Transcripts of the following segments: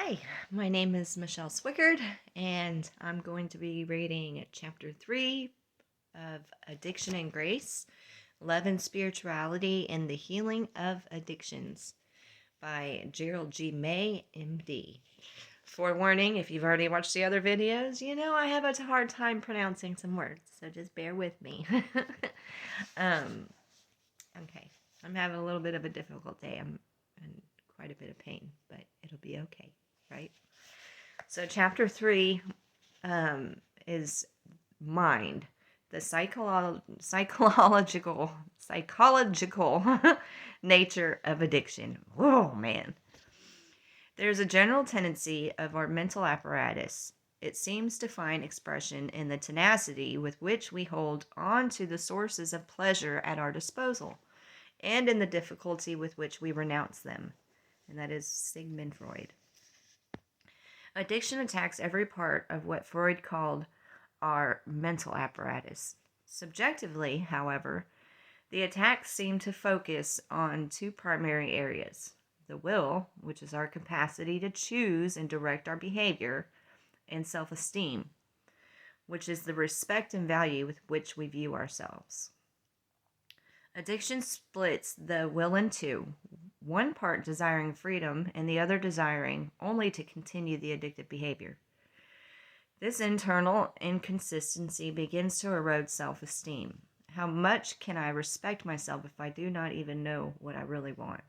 Hi, my name is Michelle Swickard, and I'm going to be reading Chapter 3 of Addiction and Grace, Love and Spirituality and the Healing of Addictions by Gerald G. May, MD. Forewarning, if you've already watched the other videos, you know I have a hard time pronouncing some words, so just bear with me. Okay, I'm having a little bit of a difficult day. I'm in quite a bit of pain, but it'll be okay, right? So, chapter 3 is mind, the psychological nature of addiction. Oh, man. There's a general tendency of our mental apparatus. It seems to find expression in the tenacity with which we hold on to the sources of pleasure at our disposal, and in the difficulty with which we renounce them. And that is Sigmund Freud. Addiction attacks every part of what Freud called our mental apparatus. Subjectively, however, the attacks seem to focus on two primary areas: the will, which is our capacity to choose and direct our behavior, and self-esteem, which is the respect and value with which we view ourselves. Addiction splits the will in two, one part desiring freedom and the other desiring only to continue the addictive behavior. This internal inconsistency begins to erode self-esteem. How much can I respect myself if I do not even know what I really want?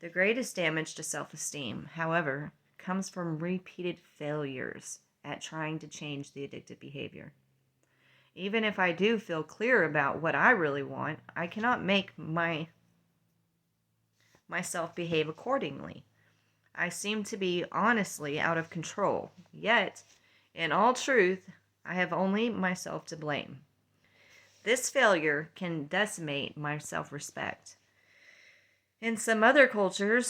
The greatest damage to self-esteem, however, comes from repeated failures at trying to change the addictive behavior. Even if I do feel clear about what I really want, I cannot make myself behave accordingly. I seem to be honestly out of control, yet, in all truth, I have only myself to blame. This failure can decimate my self-respect. In some other culture,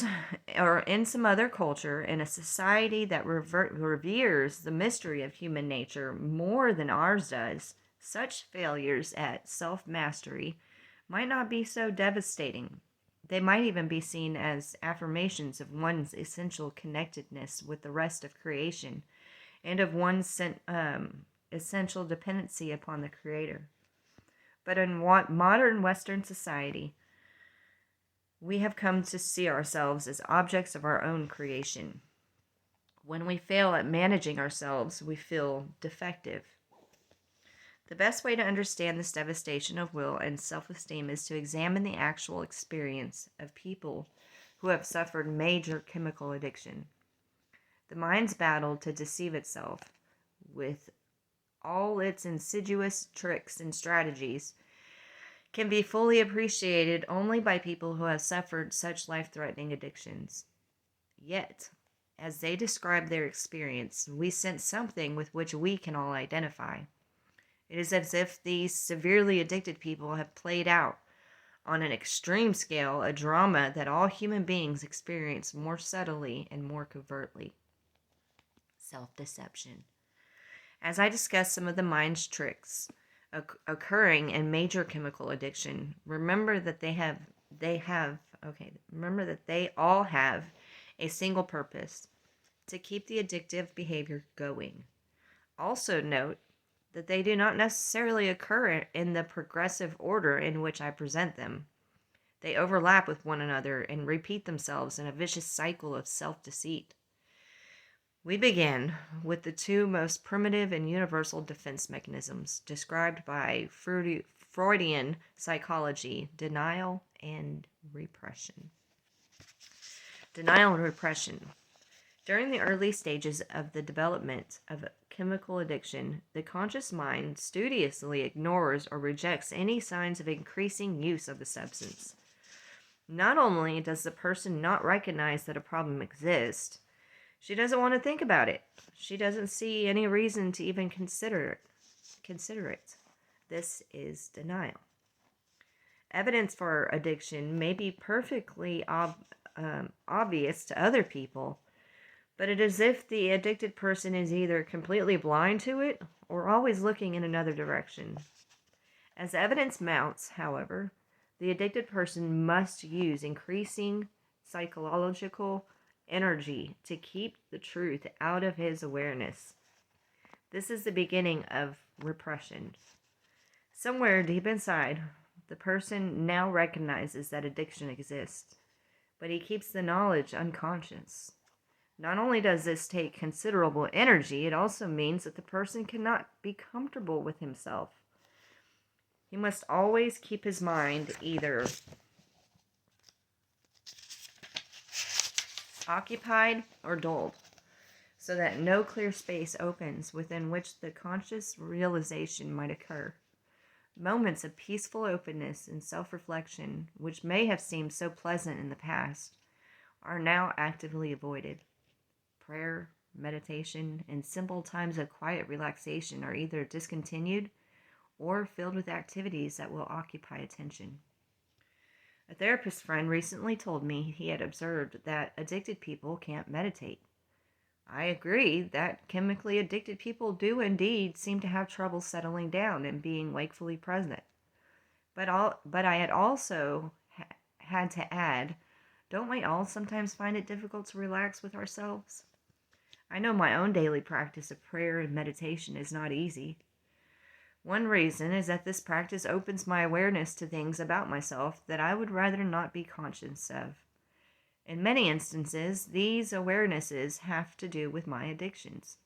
in a society that reveres the mystery of human nature more than ours does, such failures at self-mastery might not be so devastating. They might even be seen as affirmations of one's essential connectedness with the rest of creation and of one's essential dependency upon the Creator. But in modern Western society, we have come to see ourselves as objects of our own creation. When we fail at managing ourselves, we feel defective. The best way to understand this devastation of will and self-esteem is to examine the actual experience of people who have suffered major chemical addiction. The mind's battle to deceive itself, with all its insidious tricks and strategies, can be fully appreciated only by people who have suffered such life-threatening addictions. Yet, as they describe their experience, we sense something with which we can all identify. It is as if these severely addicted people have played out, on an extreme scale, a drama that all human beings experience more subtly and more covertly. Self-deception. As I discuss some of the mind's tricks occurring in major chemical addiction, remember that they all have a single purpose: to keep the addictive behavior going. Also note that they do not necessarily occur in the progressive order in which I present them. They overlap with one another and repeat themselves in a vicious cycle of self-deceit. We begin with the two most primitive and universal defense mechanisms described by Freudian psychology: denial and repression. Denial and repression. During the early stages of the development of chemical addiction, the conscious mind studiously ignores or rejects any signs of increasing use of the substance. Not only does the person not recognize that a problem exists, she doesn't want to think about it. She doesn't see any reason to even consider it. This is denial. Evidence for addiction may be perfectly obvious to other people, but it is as if the addicted person is either completely blind to it or always looking in another direction. As evidence mounts, however, the addicted person must use increasing psychological energy to keep the truth out of his awareness. This is the beginning of repression. Somewhere deep inside, the person now recognizes that addiction exists, but he keeps the knowledge unconscious. Not only does this take considerable energy, it also means that the person cannot be comfortable with himself. He must always keep his mind either occupied or dulled, so that no clear space opens within which the conscious realization might occur. Moments of peaceful openness and self-reflection, which may have seemed so pleasant in the past, are now actively avoided. Prayer, meditation, and simple times of quiet relaxation are either discontinued or filled with activities that will occupy attention. A therapist friend recently told me he had observed that addicted people can't meditate. I agree that chemically addicted people do indeed seem to have trouble settling down and being wakefully present. But I had also had to add, don't we all sometimes find it difficult to relax with ourselves? I know my own daily practice of prayer and meditation is not easy. One reason is that this practice opens my awareness to things about myself that I would rather not be conscious of. In many instances, these awarenesses have to do with my addictions.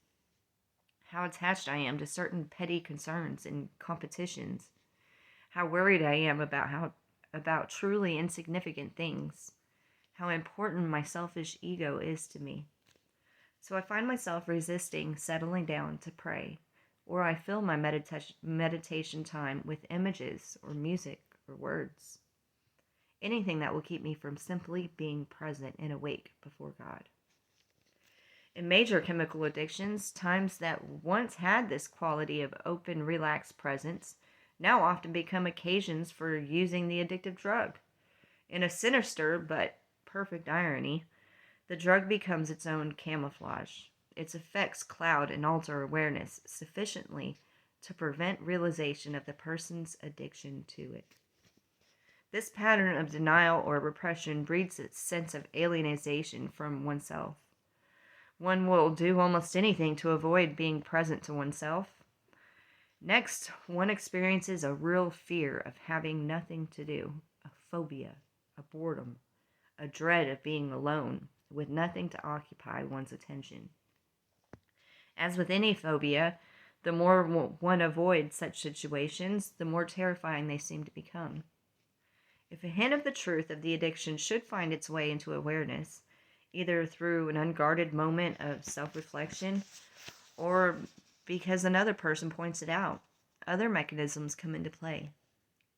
How attached I am to certain petty concerns and competitions. How worried I am about truly insignificant things. How important my selfish ego is to me. So I find myself resisting settling down to pray, or I fill my meditation time with images or music or words. Anything that will keep me from simply being present and awake before God. In major chemical addictions, times that once had this quality of open, relaxed presence now often become occasions for using the addictive drug. In a sinister but perfect irony, the drug becomes its own camouflage. Its effects cloud and alter awareness sufficiently to prevent realization of the person's addiction to it. This pattern of denial or repression breeds a sense of alienation from oneself. One will do almost anything to avoid being present to oneself. Next, one experiences a real fear of having nothing to do, a phobia, a boredom, a dread of being alone, with nothing to occupy one's attention. As with any phobia, the more one avoids such situations, the more terrifying they seem to become. If a hint of the truth of the addiction should find its way into awareness, either through an unguarded moment of self-reflection or because another person points it out, other mechanisms come into play.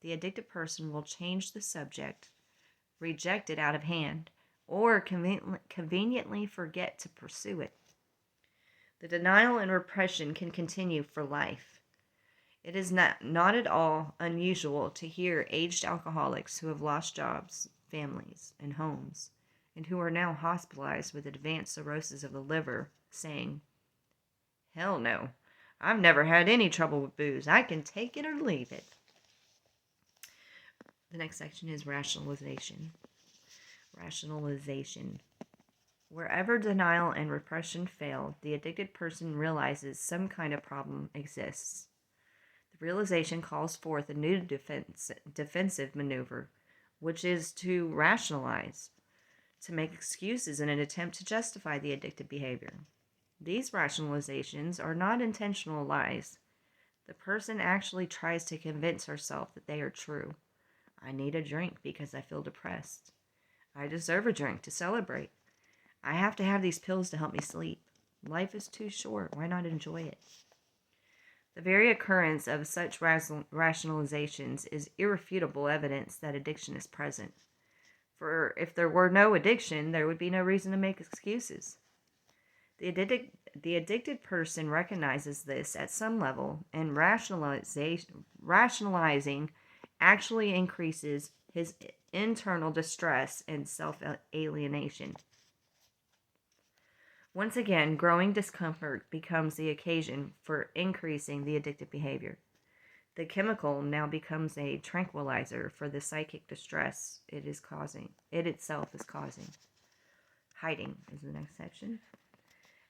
The addicted person will change the subject, reject it out of hand, or conveniently forget to pursue it. The denial and repression can continue for life. It is not at all unusual to hear aged alcoholics who have lost jobs, families, and homes, and who are now hospitalized with advanced cirrhosis of the liver, saying, "Hell no, I've never had any trouble with booze. I can take it or leave it." The next section is rationalization. Rationalization. Wherever denial and repression fail, the addicted person realizes some kind of problem exists. The realization calls forth a new defensive maneuver, which is to rationalize, to make excuses in an attempt to justify the addictive behavior. These rationalizations are not intentional lies. The person actually tries to convince herself that they are true. I need a drink because I feel depressed. I deserve a drink to celebrate. I have to have these pills to help me sleep. Life is too short. Why not enjoy it? The very occurrence of such rationalizations is irrefutable evidence that addiction is present. For if there were no addiction, there would be no reason to make excuses. The addicted person recognizes this at some level, and rationalizing actually increases his internal distress and self-alienation. Once again, growing discomfort becomes the occasion for increasing the addictive behavior. The chemical now becomes a tranquilizer for the psychic distress it itself is causing. Hiding is the next section.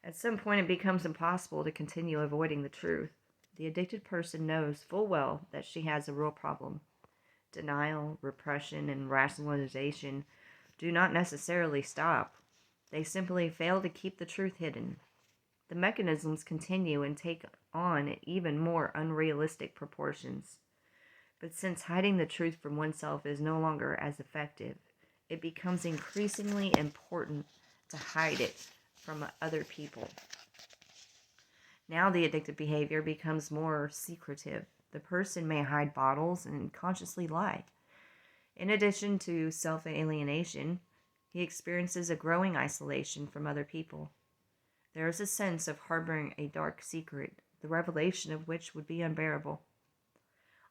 At some point, it becomes impossible to continue avoiding the truth. The addicted person knows full well that she has a real problem. Denial, repression, and rationalization do not necessarily stop. They simply fail to keep the truth hidden. The mechanisms continue and take on even more unrealistic proportions. But since hiding the truth from oneself is no longer as effective, it becomes increasingly important to hide it from other people. Now the addictive behavior becomes more secretive. The person may hide bottles and consciously lie. In addition to self-alienation, he experiences a growing isolation from other people. There is a sense of harboring a dark secret, the revelation of which would be unbearable.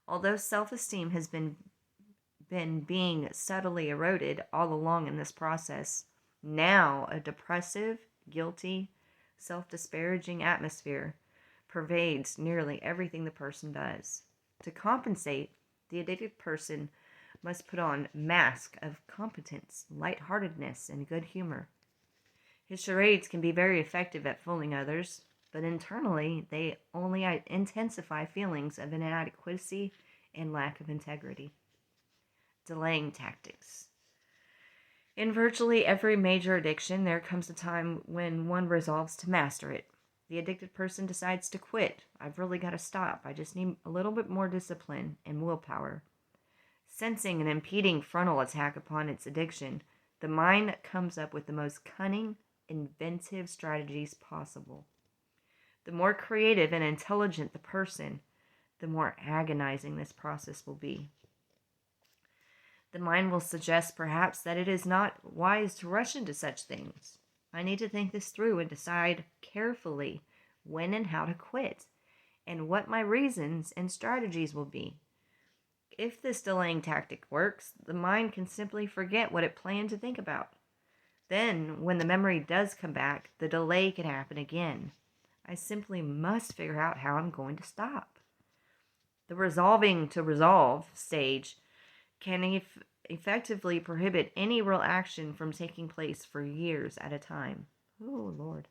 Although self-esteem has been being subtly eroded all along in this process, now a depressive, guilty, self-disparaging atmosphere pervades nearly everything the person does. To compensate, the addicted person must put on a mask of competence, lightheartedness, and good humor. His charades can be very effective at fooling others, but internally they only intensify feelings of inadequacy and lack of integrity. Delaying tactics. In virtually every major addiction, there comes a time when one resolves to master it. The addicted person decides to quit. I've really got to stop. I just need a little bit more discipline and willpower. Sensing an impeding frontal attack upon its addiction, the mind comes up with the most cunning, inventive strategies possible. The more creative and intelligent the person, the more agonizing this process will be. The mind will suggest perhaps that it is not wise to rush into such things. I need to think this through and decide carefully when and how to quit, and what my reasons and strategies will be. If this delaying tactic works, the mind can simply forget what it planned to think about. Then, when the memory does come back, the delay can happen again. I simply must figure out how I'm going to stop. The resolving to resolve stage can effectively prohibit any real action from taking place for years at a time. Oh, Lord.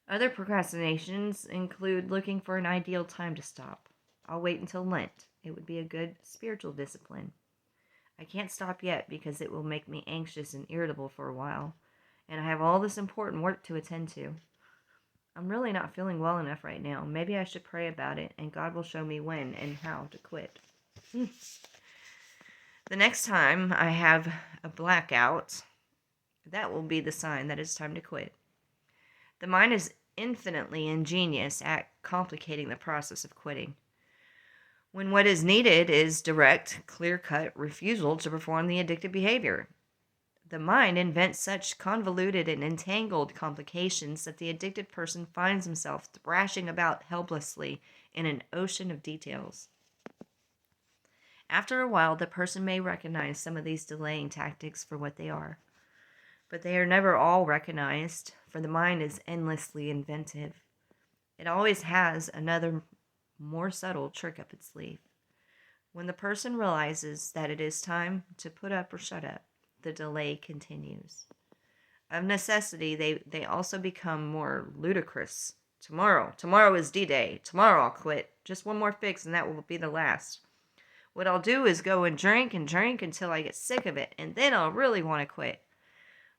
Other procrastinations include looking for an ideal time to stop. I'll wait until Lent. It would be a good spiritual discipline. I can't stop yet because it will make me anxious and irritable for a while, and I have all this important work to attend to. I'm really not feeling well enough right now. Maybe I should pray about it, and God will show me when and how to quit. The next time I have a blackout, that will be the sign that it's time to quit. The mind is infinitely ingenious at complicating the process of quitting, when what is needed is direct, clear-cut refusal to perform the addictive behavior. The mind invents such convoluted and entangled complications that the addicted person finds himself thrashing about helplessly in an ocean of details. After a while, the person may recognize some of these delaying tactics for what they are, but they are never all recognized, for the mind is endlessly inventive. It always has another, more subtle trick up its sleeve. When the person realizes that it is time to put up or shut up, the delay continues. Of necessity, they also become more ludicrous. Tomorrow is D-Day. Tomorrow I'll quit. Just one more fix and that will be the last. What I'll do is go and drink until I get sick of it, and then I'll really want to quit.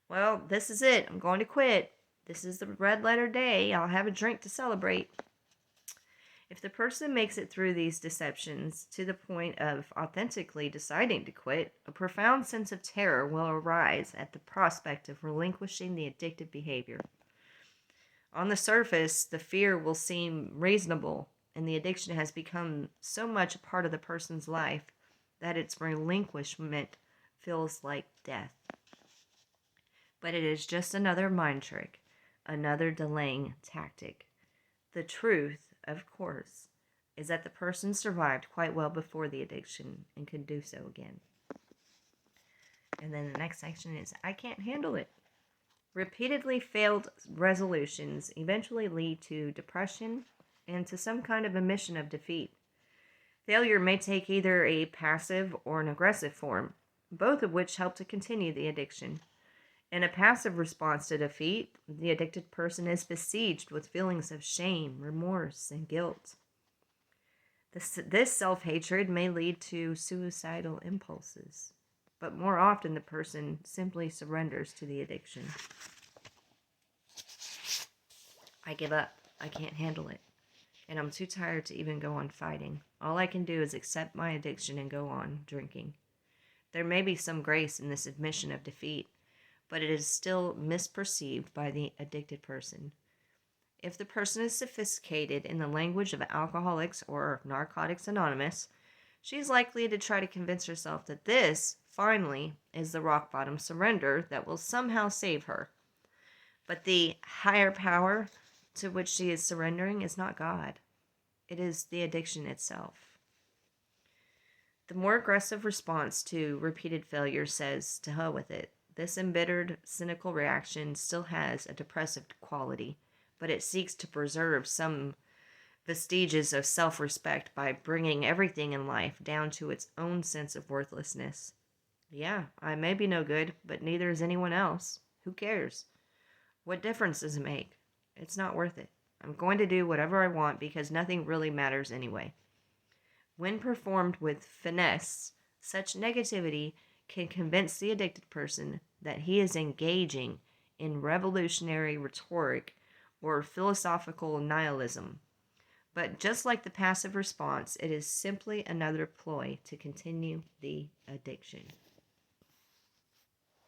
Well, this is it. I'm going to quit. This is the red letter day. I'll have a drink to celebrate. If the person makes it through these deceptions to the point of authentically deciding to quit, a profound sense of terror will arise at the prospect of relinquishing the addictive behavior. On the surface, the fear will seem reasonable, and the addiction has become so much a part of the person's life that its relinquishment feels like death. But it is just another mind trick, another delaying tactic. The truth, of course, is that the person survived quite well before the addiction and could do so again. And then the next section is, I can't handle it. Repeatedly failed resolutions eventually lead to depression and to some kind of admission of defeat. Failure may take either a passive or an aggressive form, both of which help to continue the addiction. In a passive response to defeat, the addicted person is besieged with feelings of shame, remorse, and guilt. This self-hatred may lead to suicidal impulses, but more often the person simply surrenders to the addiction. I give up. I can't handle it. And I'm too tired to even go on fighting. All I can do is accept my addiction and go on drinking. There may be some grace in this admission of defeat, but it is still misperceived by the addicted person. If the person is sophisticated in the language of Alcoholics or Narcotics Anonymous, she's likely to try to convince herself that this, finally, is the rock bottom surrender that will somehow save her. But the higher power to which she is surrendering is not God. It is the addiction itself. The more aggressive response to repeated failure says, to hell with it. This embittered, cynical reaction still has a depressive quality, but it seeks to preserve some vestiges of self-respect by bringing everything in life down to its own sense of worthlessness. Yeah, I may be no good, but neither is anyone else. Who cares? What difference does it make? It's not worth it. I'm going to do whatever I want because nothing really matters anyway. When performed with finesse, such negativity can convince the addicted person that he is engaging in revolutionary rhetoric or philosophical nihilism. But just like the passive response, it is simply another ploy to continue the addiction.